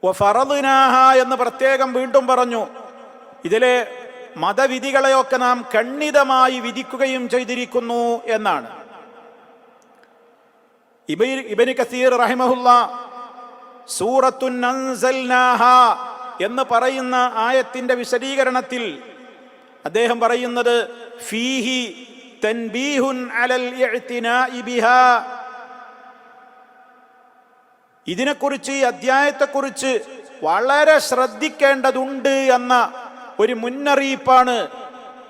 വഫറദ്നാഹ എന്ന് പ്രത്യേകം വീണ്ടും പറഞ്ഞു. ഇതിലെ മതവിധികളെയൊക്കെ നാം ഖണ്ഡിതമായി വിധിക്കുകയും ചെയ്തിരിക്കുന്നു എന്നാണ്. ഇബ്നു കസീർ റഹിമഹുല്ല സൂറത്തുൻ അൻസൽനാഹ എന്ന് പറയുന്ന ആയത്തിന്റെ വിശദീകരണത്തിൽ അദ്ദേഹം പറയുന്നത് ഫീഹി തൻബീഹുൻ അലൽ ഇഅ്തിനാഇ ബിഹാ, ഇതിനെക്കുറിച്ച്, ഈ അധ്യായത്തെക്കുറിച്ച് വളരെ ശ്രദ്ധിക്കേണ്ടതുണ്ട് എന്ന ഒരു മുന്നറിയിപ്പാണ്,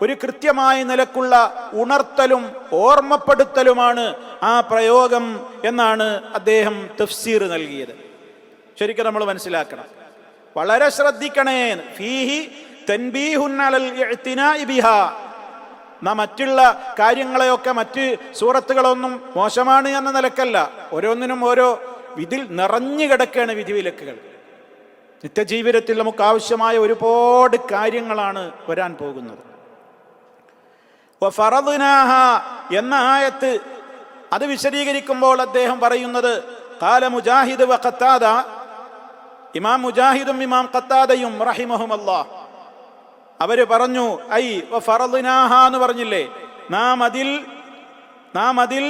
ഒരു കൃത്യമായ നിലക്കുള്ള ഉണർത്തലും ഓർമ്മപ്പെടുത്തലുമാണ് ആ പ്രയോഗം എന്നാണ് അദ്ദേഹം തഫ്സീർ നൽകിയത്. ശരിക്കും നമ്മൾ മനസ്സിലാക്കണം, വളരെ ശ്രദ്ധിക്കണേ. ഫീഹി തൻബീഹുൻ അലൽ ഇഅ്തിനാഇ ബിഹാ, നാം മറ്റുള്ള കാര്യങ്ങളെയൊക്കെ, മറ്റ് സൂറത്തുകളൊന്നും മോശമാണ് എന്ന നിലക്കല്ല, ഓരോന്നിനും ഓരോ വിധിൽ നിറഞ്ഞു കിടക്കുകയാണ് വിധിവിലക്കുകൾ. നിത്യജീവിതത്തിൽ നമുക്ക് ആവശ്യമായ ഒരുപാട് കാര്യങ്ങളാണ് വരാൻ പോകുന്നത്. വഫറദ്നാഹ എന്ന ആയത്ത് അത് വിശദീകരിക്കുമ്പോൾ അദ്ദേഹം പറയുന്നത് ഖാല മുജാഹിദ് വ ഖത്താദ, ഇമാം മുജാഹിദും ഇമാം ഖത്താദയും റഹിമഹുമല്ലാഹ് അവര് പറഞ്ഞു, ഐ വഫറദ്നാഹ എന്ന് പറഞ്ഞില്ലേ, നാം അതിൽ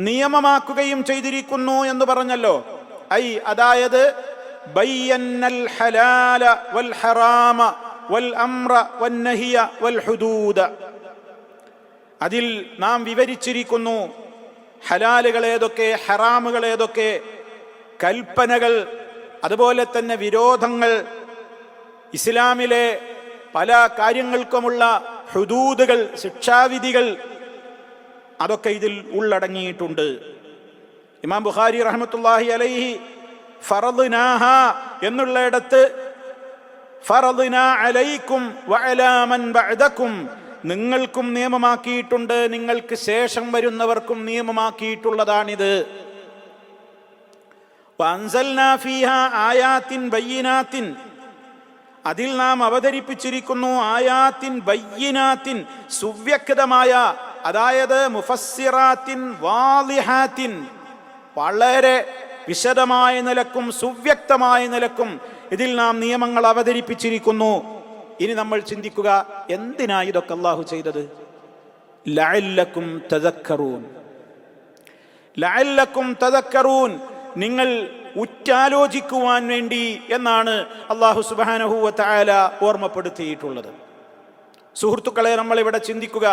നിയമമാക്കുകയും ചെയ്തിരിക്കുന്നു എന്ന് പറഞ്ഞല്ലോ. ഐ അതായത് ബയ്യന്നൽ ഹലാല വൽ ഹറാമ വൽ അംറ വൻ നഹിയ വൽ ഹുദൂദ, അതിൽ നാം വിവരിച്ചിരിക്കുന്നു ഹലാലുകൾ ഏതൊക്കെ, ഹറാമുകൾ ഏതൊക്കെ, കൽപ്പനകൾ, അതുപോലെ തന്നെ വിരോധങ്ങൾ, ഇസ്ലാമിലെ പല കാര്യങ്ങൾക്കുമുള്ള ഹുദൂദുകൾ, ശിക്ഷാവിധികൾ, അതൊക്കെ ഇതിൽ ഉള്ളടങ്ങിയിട്ടുണ്ട്. ഇമാം ബുഖാരി റഹ്മത്തുള്ളാഹി അലൈഹി ഫറദ്നാഹ എന്നുള്ളയിടത്ത് ഫറദ്നാ അലൈക്കും വഅലാ മൻ ബഅദകും, നിങ്ങൾക്കും നിയമമാക്കിയിട്ടുണ്ട്, നിങ്ങൾക്ക് ശേഷം വരുന്നവർക്കും നിയമമാക്കിയിട്ടുള്ളതാണിത്. വഅൻസൽനാ ഫീഹാ ആയാത്തിൻ ബയ്യിനാത്തിൻ, അതിൽ നാം അവതരിപ്പിച്ചിരിക്കുന്നു ആയാത്തിൻ ബയ്യിനാത്തിൻ, സുവ്യക്തമായ, അതായത് മുഫസ്സിറാത്തിൻ വാളിഹാത്തിൻ, വളരെ വിശദമായ നിലക്കും സുവ്യക്തമായ നിലക്കും ഇതിൽ നാം നിയമങ്ങൾ അവതരിപ്പിച്ചിരിക്കുന്നു. ഇനി നമ്മൾ ചിന്തിക്കുക, എന്തിനാ ഇതൊക്കെ അല്ലാഹു ചെയ്തത്? ലഅല്ലക്കും തദക്കറൂൻ, ലഅല്ലക്കും തദക്കറൂൻ, നിങ്ങൾ ഉറ്റാലോചിക്കുവാൻ വേണ്ടി എന്നാണ് അല്ലാഹു സുബ്ഹാനഹു വ തആല ഓർമ്മപ്പെടുത്തിയിട്ടുള്ളത്. സുഹൃത്തുക്കളെ, നമ്മൾ ഇവിടെ ചിന്തിക്കുക,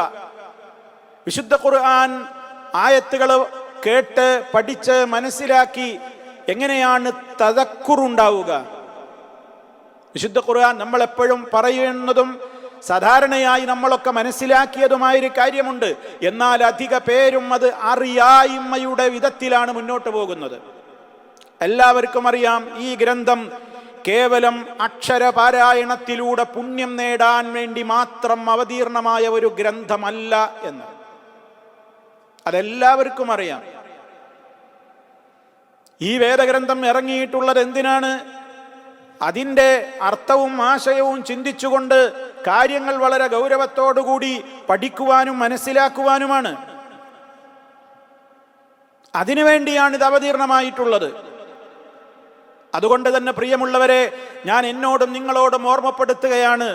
വിശുദ്ധ ഖുർആൻ ആയത്തുകൾ കേട്ട് പഠിച്ച് മനസ്സിലാക്കി എങ്ങനെയാണ് തദക്കുറുണ്ടാവുക? വിശുദ്ധ ഖുർആൻ നമ്മൾ എപ്പോഴും പറയുന്നതും സാധാരണയായി നമ്മളൊക്കെ മനസ്സിലാക്കിയതുമായൊരു കാര്യമുണ്ട്. എന്നാൽ അധിക പേരും അത് അറിയായ്മയുടെ വിധത്തിലാണ് മുന്നോട്ട് പോകുന്നത്. എല്ലാവർക്കും അറിയാം, ഈ ഗ്രന്ഥം കേവലം അക്ഷരപാരായണത്തിലൂടെ പുണ്യം നേടാൻ വേണ്ടി മാത്രം അവതീർണമായ ഒരു ഗ്രന്ഥമല്ല എന്ന്. അതെല്ലാവർക്കും അറിയാം. ഈ വേദഗ്രന്ഥം ഇറങ്ങിയിട്ടുള്ളത് എന്തിനാണ്? അതിൻ്റെ അർത്ഥവും ആശയവും ചിന്തിച്ചുകൊണ്ട് കാര്യങ്ങൾ വളരെ ഗൗരവത്തോടുകൂടി പഠിക്കുവാനും മനസ്സിലാക്കുവാനുമാണ്. അതിനുവേണ്ടിയാണ് ഇത് അവതീർണമായിട്ടുള്ളത്. അതുകൊണ്ട് തന്നെ പ്രിയമുള്ളവരെ, ഞാൻ എന്നോടും നിങ്ങളോടും ഓർമ്മപ്പെടുത്തുകയാണ്,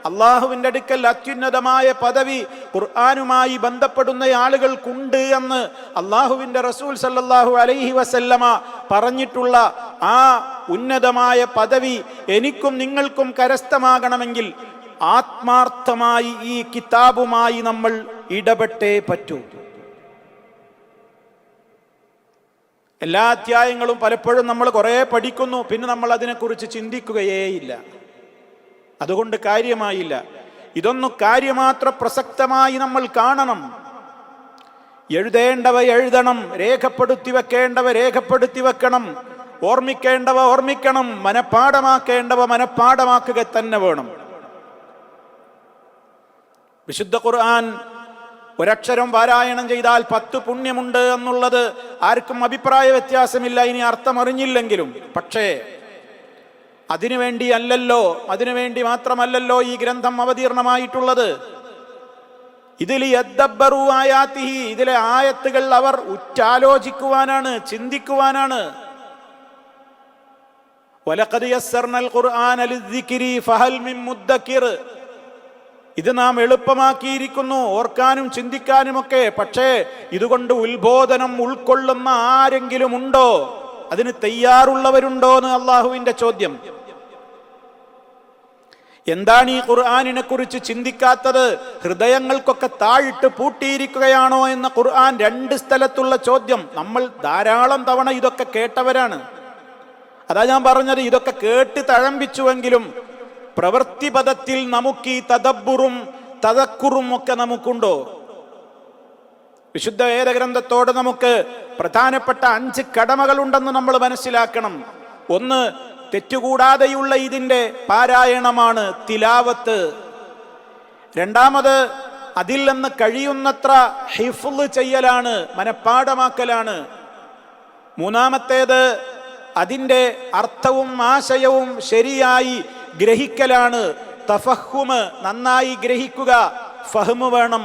അള്ളാഹുവിൻ്റെ അടുക്കൽ അത്യുന്നതമായ പദവി ഖുർആനുമായി ബന്ധപ്പെടുന്ന ആളുകൾക്കുണ്ട് എന്ന് അള്ളാഹുവിൻ്റെ റസൂൽ സല്ലല്ലാഹു അലൈഹി വസല്ലമ പറഞ്ഞിട്ടുള്ള ആ ഉന്നതമായ പദവി എനിക്കും നിങ്ങൾക്കും കരസ്ഥമാകണമെങ്കിൽ ആത്മാർത്ഥമായി ഈ കിതാബുമായി നമ്മൾ ഇടപെട്ടേ പറ്റൂ. എല്ലാ അധ്യായങ്ങളും പലപ്പോഴും നമ്മൾ കുറേ പഠിക്കുന്നു, പിന്നെ നമ്മൾ അതിനെക്കുറിച്ച് ചിന്തിക്കുകയേയില്ല. അതുകൊണ്ട് കാര്യമായില്ല. ഇതൊന്നും കാര്യമാത്ര പ്രസക്തമായി നമ്മൾ കാണണം. എഴുതേണ്ടവ എഴുതണം, രേഖപ്പെടുത്തി വെക്കേണ്ടവ രേഖപ്പെടുത്തി വെക്കണം, ഓർമ്മിക്കേണ്ടവ ഓർമ്മിക്കണം, മനഃപ്പാഠമാക്കേണ്ടവ മനഃപ്പാഠമാക്കുക തന്നെ വേണം. വിശുദ്ധ ഖുർആൻ ഒരക്ഷരം പാരായണം ചെയ്താൽ 10 പുണ്യമുണ്ട് എന്നുള്ളത് ആർക്കും അഭിപ്രായ വ്യത്യാസമില്ല, ഇനി അർത്ഥം അറിഞ്ഞില്ലെങ്കിലും. പക്ഷേ അതിനുവേണ്ടി മാത്രമല്ലല്ലോ ഈ ഗ്രന്ഥം അവതീർണമായിട്ടുള്ളത്. ഇതിൽ യദ്ദബ്ബറു ആയാതിഹി, ഇതിലെ ആയത്തുകൾ അവർ ഉറ്റാലോചിക്കുവാനാണ്, ചിന്തിക്കുവാനാണ്. വലഖദ് യസ്സർനൽ ഖുർആന ലിദ്ദിക്രി ഫഹൽ മിൻ മുദ്ദക്കിർ. ഇത് നാം എളുപ്പമാക്കിയിരിക്കുന്നു ഓർക്കാനും ചിന്തിക്കാനുമൊക്കെ. പക്ഷേ ഇതുകൊണ്ട് ഉത്ബോധനം ഉൾക്കൊള്ളുന്ന ആരെങ്കിലും ഉണ്ടോ? അതിന് തയ്യാറുള്ളവരുണ്ടോ എന്ന് അള്ളാഹുവിന്റെ ചോദ്യം. എന്താണ് ഈ ഖുർആനിനെ കുറിച്ച് ചിന്തിക്കാത്തത്? ഹൃദയങ്ങൾക്കൊക്കെ താഴിട്ട് പൂട്ടിയിരിക്കുകയാണോ എന്ന ഖുർആൻ 2 സ്ഥലത്തുള്ള ചോദ്യം. നമ്മൾ ധാരാളം തവണ ഇതൊക്കെ കേട്ടവരാണ്. അതാ ഞാൻ പറഞ്ഞത്, ഇതൊക്കെ കേട്ട് തഴമ്പിച്ചുവെങ്കിലും പ്രവൃത്തിപദത്തിൽ നമുക്ക് ഈ തദബ്ബുറും തദക്കുറും ഒക്കെ നമുക്കുണ്ടോ? വിശുദ്ധ വേദഗ്രന്ഥത്തോട് നമുക്ക് പ്രധാനപ്പെട്ട 5 കടമകളുണ്ടെന്ന് നമ്മൾ മനസ്സിലാക്കണം. ഒന്ന്, തെറ്റുകൂടാതെയുള്ള ഇതിൻ്റെ പാരായണമാണ്, തിലാവത്ത്. രണ്ടാമത്, അതിൽ നിന്ന് കഴിയുന്നത്ര ഹിഫ്ള് ചെയ്യലാണ്, മനഃപ്പാഠമാക്കലാണ്. മൂന്നാമത്തേത്, അതിൻ്റെ അർത്ഥവും ആശയവും ശരിയായി ഗ്രഹിക്കലാണ്, തഫഹുമ്, നന്നായി ഗ്രഹിക്കുക, ഫഹ്മ് വേണം.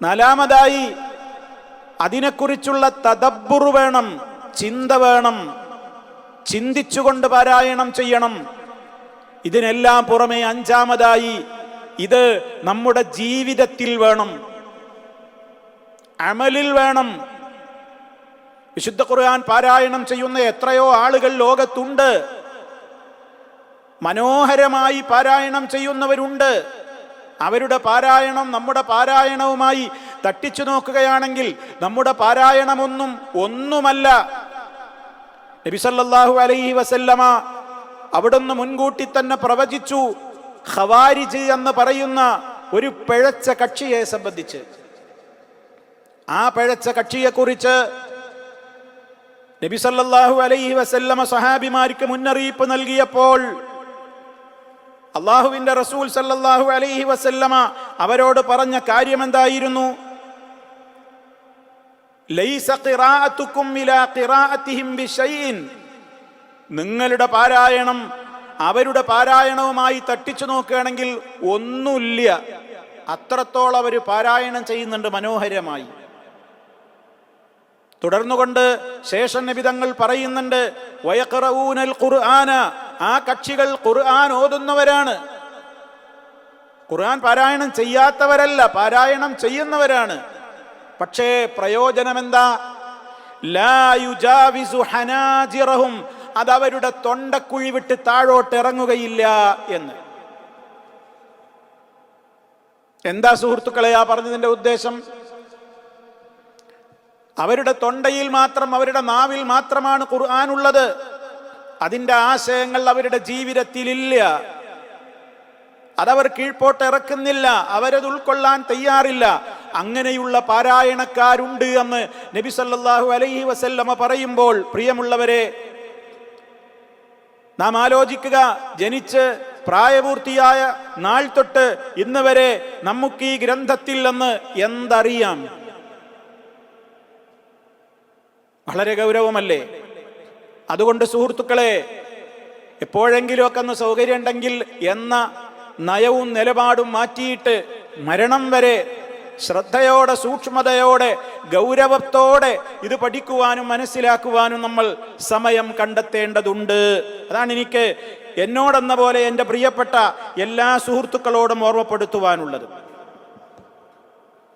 നാലാമതായി അതിനെക്കുറിച്ചുള്ള തദബ്ബുർ വേണം, ചിന്ത വേണം, ചിന്തിച്ചുകൊണ്ട് പാരായണം ചെയ്യണം. ഇതിനെല്ലാം പുറമെ 5-മതായി ഇത് നമ്മുടെ ജീവിതത്തിൽ വേണം, അമലിൽ വേണം. വിശുദ്ധ ഖുർആൻ പാരായണം ചെയ്യുന്ന എത്രയോ ആളുകൾ ലോകത്തുണ്ട്. മനോഹരമായി പാരായണം ചെയ്യുന്നവരുണ്ട്. അവരുടെ പാരായണം നമ്മുടെ പാരായണവുമായി തട്ടിച്ചു നോക്കുകയാണെങ്കിൽ നമ്മുടെ പാരായണമൊന്നും ഒന്നുമല്ല. നബി സല്ലല്ലാഹു അലൈഹി വസല്ലമ അവിടുന്ന് മുൻകൂട്ടി തന്നെ പ്രവചിച്ചു, ഖവാരിജ് എന്ന് പറയുന്ന ഒരു പിഴച്ച കക്ഷിയെ സംബന്ധിച്ച്. ആ പിഴച്ച കക്ഷിയെക്കുറിച്ച് നബി സല്ലല്ലാഹു അലൈഹി വസല്ലമ സഹാബിമാർക്ക് മുന്നറിയിപ്പ് നൽകിയപ്പോൾ അള്ളാഹുവിന്റെ റസൂൽ സല്ലല്ലാഹു അലൈഹി വസല്ലമ അവരോട് പറഞ്ഞ കാര്യം എന്തായിരുന്നു? ലൈസ ഖിറാഅതുകും ഇലാ ഖിറാഅതിഹിം ബിശൈഇൻ. നിങ്ങളുടെ പാരായണം അവരുടെ പാരായണവുമായി തട്ടിച്ചു നോക്കുകയാണെങ്കിൽ ഒന്നുമില്ല. അത്രത്തോളം അവർ പാരായണം ചെയ്യുന്നുണ്ട് മനോഹരമായി. തുടർന്നുകൊണ്ട് ശേഷം നബി തങ്ങൾ പറയുന്നുണ്ട്, വയഖറഊനൽ ഖുർആന. ആ കക്ഷികൾ ഖുർആൻ ഓതുന്നവരാണ്. ഖുർആൻ പാരായണം ചെയ്യാത്തവരല്ല, പാരായണം ചെയ്യുന്നവരാണ്. പക്ഷേ പ്രയോജനം എന്താ? ലാ യുജാവിസു ഹനാജിറഹും. അതവരുടെ തൊണ്ടക്കുഴി വിട്ട് താഴോട്ട് ഇറങ്ങുകയില്ല എന്ന്. എന്താ സുഹൃത്തുക്കളെ ആ പറഞ്ഞതിന്റെ ഉദ്ദേശം? അവരുടെ തൊണ്ടയിൽ മാത്രം, അവരുടെ നാവിൽ മാത്രമാണ് ഖുർആൻ ഉള്ളത്. അതിൻ്റെ ആശയങ്ങൾ അവരുടെ ജീവിതത്തിലില്ല. അതവർ കീഴ്പോട്ട് ഇറക്കുന്നില്ല, അവരത് ഉൾക്കൊള്ളാൻ തയ്യാറില്ല. അങ്ങനെയുള്ള പാരായണക്കാരുണ്ട് എന്ന് നബി സല്ലല്ലാഹു അലൈഹി വസല്ലമ പറയുമ്പോൾ, പ്രിയമുള്ളവരെ, നാം ആലോചിക്കുക. ജനിച്ച് പ്രായപൂർത്തിയായ നാൾ തൊട്ട് ഇന്ന് വരെ നമുക്ക് ഈ ഗ്രന്ഥത്തിൽ നിന്ന് എന്തറിയാം? വളരെ ഗൗരവമല്ലേ? അതുകൊണ്ട് സുഹൃത്തുക്കളെ, എപ്പോഴെങ്കിലുമൊക്കെ ഒന്ന് സൗകര്യം ഉണ്ടെങ്കിൽ എന്ന നയവും നിലപാടും മാറ്റിയിട്ട് മരണം വരെ ശ്രദ്ധയോടെ, സൂക്ഷ്മതയോടെ, ഗൗരവത്തോടെ ഇത് പഠിക്കുവാനും മനസ്സിലാക്കുവാനും നമ്മൾ സമയം കണ്ടെത്തേണ്ടതുണ്ട്. അതാണ് എനിക്ക് എന്നോടെന്ന പോലെ എൻ്റെ പ്രിയപ്പെട്ട എല്ലാ സുഹൃത്തുക്കളോടും ഓർമ്മപ്പെടുത്തുവാനുള്ളത്.